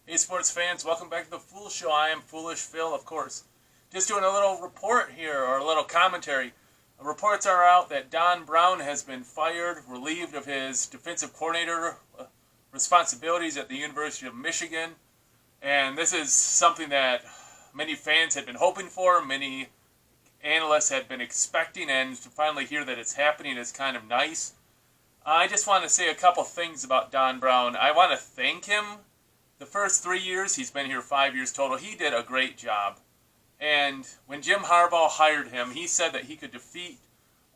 Hey sports fans, welcome back to the Fool Show. I am Foolish Phil, of course. Just doing a little report here, or a little commentary. Reports are out that Don Brown has been fired, relieved of his defensive coordinator responsibilities at the University of Michigan. And this is something that many fans had been hoping for, many analysts had been expecting, and to finally hear that it's happening is kind of nice. I just want to say a couple things about Don Brown. I want to thank him. The first 3 years, he's been here 5 years total, he did a great job. And when Jim Harbaugh hired him, he said that he could defeat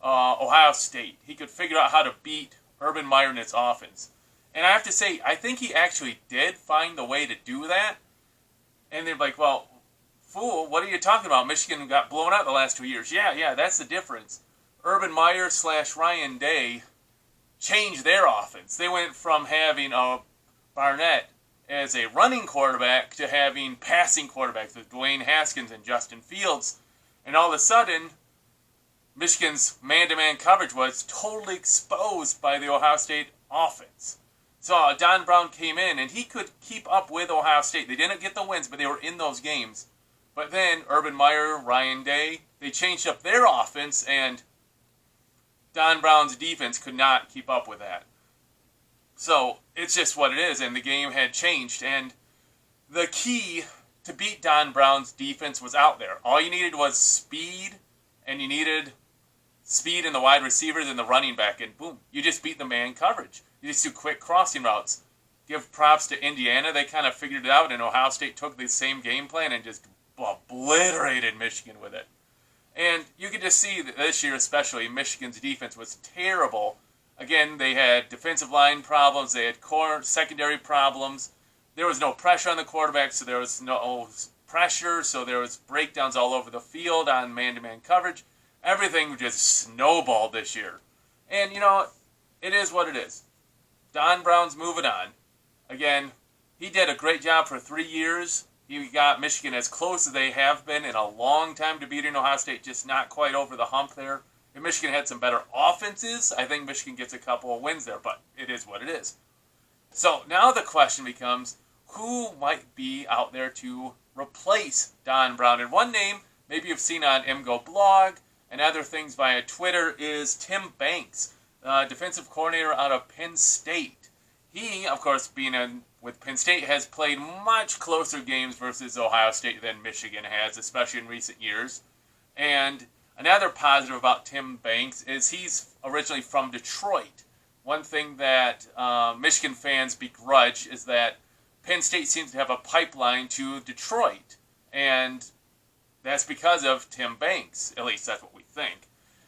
Ohio State. He could figure out how to beat Urban Meyer in its offense. And I have to say, I think he actually did find the way to do that. And they're like, well, fool, what are you talking about? Michigan got blown out the last 2 years. Yeah, that's the difference. Urban Meyer / Ryan Day changed their offense. They went from having Barnett as a running quarterback to having passing quarterbacks with Dwayne Haskins and Justin Fields. And all of a sudden, Michigan's man-to-man coverage was totally exposed by the Ohio State offense. So Don Brown came in, and he could keep up with Ohio State. They didn't get the wins, but they were in those games. But then Urban Meyer, Ryan Day, they changed up their offense, and Don Brown's defense could not keep up with that. So it's just what it is, and the game had changed. And the key to beat Don Brown's defense was out there. All you needed was speed, and you needed speed in the wide receivers and the running back, and boom, you just beat the man coverage. You just do quick crossing routes. Give props to Indiana. They kind of figured it out, and Ohio State took the same game plan and just obliterated Michigan with it. And you could just see that this year especially, Michigan's defense was terrible. Again, they had defensive line problems. They had secondary problems. There was no pressure on the quarterback, so there was no pressure. So there was breakdowns all over the field on man-to-man coverage. Everything just snowballed this year. And, it is what it is. Don Brown's moving on. Again, he did a great job for 3 years. He got Michigan as close as they have been in a long time to beating Ohio State, just not quite over the hump there. If Michigan had some better offenses, I think Michigan gets a couple of wins there, but it is what it is. So now the question becomes, who might be out there to replace Don Brown? And one name, maybe you've seen on MGO blog and other things via Twitter, is Tim Banks, defensive coordinator out of Penn State. He, of course, being with Penn State, has played much closer games versus Ohio State than Michigan has, especially in recent years. And another positive about Tim Banks is he's originally from Detroit. One thing that Michigan fans begrudge is that Penn State seems to have a pipeline to Detroit. And that's because of Tim Banks. At least that's what we think.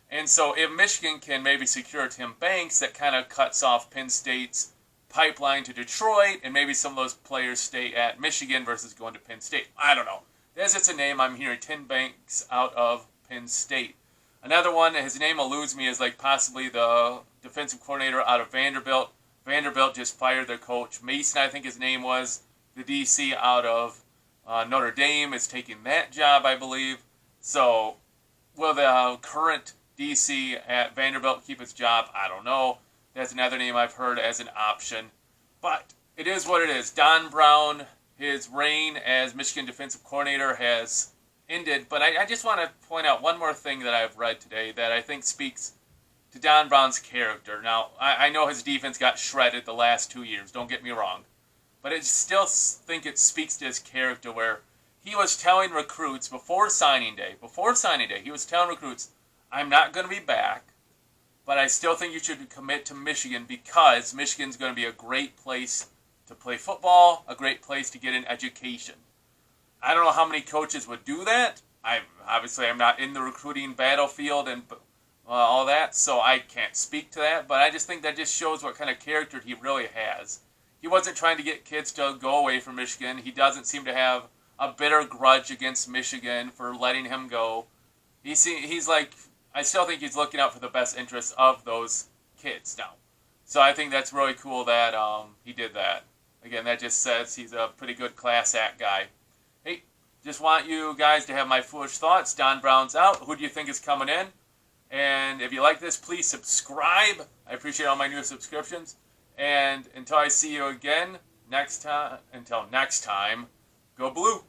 And so if Michigan can maybe secure Tim Banks, that kind of cuts off Penn State's pipeline to Detroit, and maybe some of those players stay at Michigan versus going to Penn State. I don't know. That's just a name I'm hearing, Tim Banks out of Penn State. Another one, his name eludes me, is like possibly the defensive coordinator out of Vanderbilt. Vanderbilt just fired their coach. Mason, I think his name was, the DC out of Notre Dame, is taking that job, I believe. So will the current DC at Vanderbilt keep his job? I don't know. That's another name I've heard as an option. But it is what it is. Don Brown, his reign as Michigan defensive coordinator has ended. But I just want to point out one more thing that I've read today that I think speaks to Don Brown's character. Now, I know his defense got shredded the last 2 years. Don't get me wrong. But I still think it speaks to his character where he was telling recruits before signing day, he was telling recruits, I'm not going to be back. But I still think you should commit to Michigan because Michigan's going to be a great place to play football, a great place to get an education. I don't know how many coaches would do that. I'm not in the recruiting battlefield and all that, so I can't speak to that. But I just think that just shows what kind of character he really has. He wasn't trying to get kids to go away from Michigan. He doesn't seem to have a bitter grudge against Michigan for letting him go. He's like, I still think he's looking out for the best interests of those kids now. So I think that's really cool that he did that. Again, that just says he's a pretty good class act guy. Hey, just want you guys to have my foolish thoughts. Don Brown's out. Who do you think is coming in? And if you like this, please subscribe. I appreciate all my new subscriptions. And until I see you again, until next time, go blue.